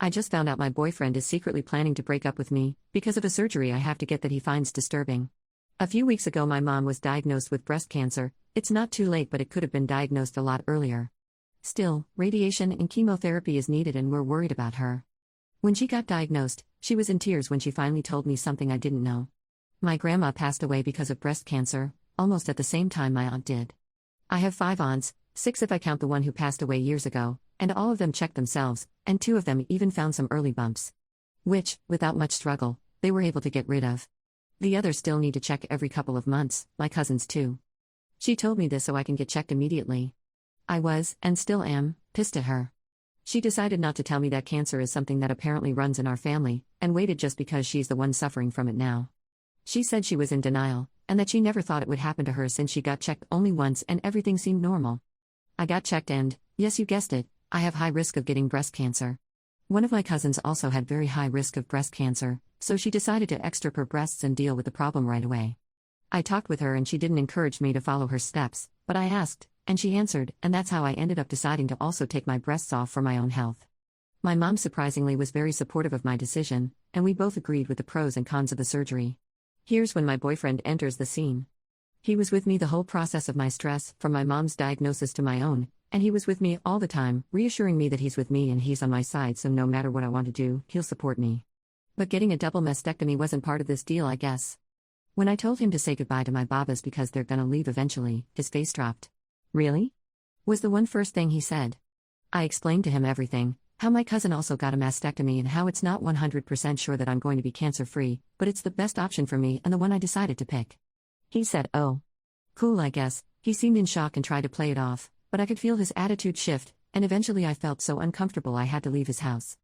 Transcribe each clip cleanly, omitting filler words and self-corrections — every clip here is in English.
I just found out my boyfriend is secretly planning to break up with me because of a surgery I have to get that he finds disturbing. A few weeks ago, my mom was diagnosed with breast cancer. It's not too late, but it could have been diagnosed a lot earlier. Still, radiation and chemotherapy is needed, and we're worried about her. When she got diagnosed, she was in tears when she finally told me something I didn't know. My grandma passed away because of breast cancer, almost at the same time my aunt did. I have 5 aunts, 6 if I count the one who passed away years ago, and all of them checked themselves, and 2 of them even found some early bumps. Which, without much struggle, they were able to get rid of. The others still need to check every couple of months, my cousins too. She told me this so I can get checked immediately. I was, and still am, pissed at her. She decided not to tell me that cancer is something that apparently runs in our family, and waited just because she's the one suffering from it now. She said she was in denial, and that she never thought it would happen to her since she got checked only once and everything seemed normal. I got checked and, yes, you guessed it, I have high risk of getting breast cancer. One of my cousins also had very high risk of breast cancer, so she decided to extirp her breasts and deal with the problem right away. I talked with her and she didn't encourage me to follow her steps, but I asked, and she answered, and that's how I ended up deciding to also take my breasts off for my own health. My mom surprisingly was very supportive of my decision, and we both agreed with the pros and cons of the surgery. Here's when my boyfriend enters the scene. He was with me the whole process of my stress, from my mom's diagnosis to my own, and he was with me all the time, reassuring me that he's with me and he's on my side, so no matter what I want to do, he'll support me. But getting a double mastectomy wasn't part of this deal, I guess. When I told him to say goodbye to my babas because they're gonna leave eventually, his face dropped. Really? Was the one first thing he said. I explained to him everything, how my cousin also got a mastectomy and how it's not 100% sure that I'm going to be cancer-free, but it's the best option for me and the one I decided to pick. He said, oh. Cool, I guess. He seemed in shock and tried to play it off, but I could feel his attitude shift, and eventually I felt so uncomfortable I had to leave his house.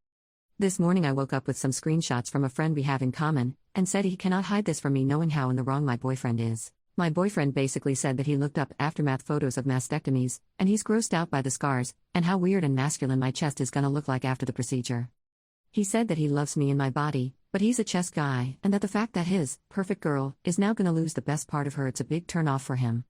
This morning I woke up with some screenshots from a friend we have in common, and said he cannot hide this from me knowing how in the wrong my boyfriend is. My boyfriend basically said that he looked up aftermath photos of mastectomies, and he's grossed out by the scars, and how weird and masculine my chest is gonna look like after the procedure. He said that he loves me and my body, but he's a chest guy, and that the fact that his perfect girl is now gonna lose the best part of her, it's a big turn off for him.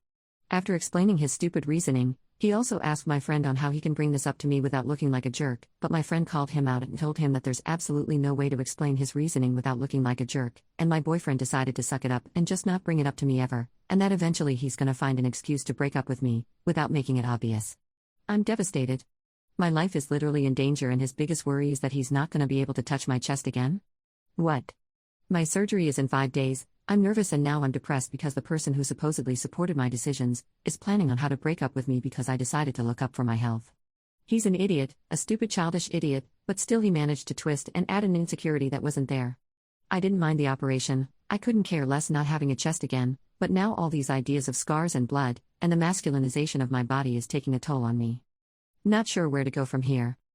After explaining his stupid reasoning, he also asked my friend on how he can bring this up to me without looking like a jerk, but my friend called him out and told him that there's absolutely no way to explain his reasoning without looking like a jerk, and my boyfriend decided to suck it up and just not bring it up to me ever, and that eventually he's gonna find an excuse to break up with me, without making it obvious. I'm devastated. My life is literally in danger and his biggest worry is that he's not gonna be able to touch my chest again? What? My surgery is in 5 days. I'm nervous and now I'm depressed because the person who supposedly supported my decisions is planning on how to break up with me because I decided to look up for my health. He's an idiot, a stupid childish idiot, but still he managed to twist and add an insecurity that wasn't there. I didn't mind the operation, I couldn't care less not having a chest again, but now all these ideas of scars and blood, and the masculinization of my body is taking a toll on me. Not sure where to go from here.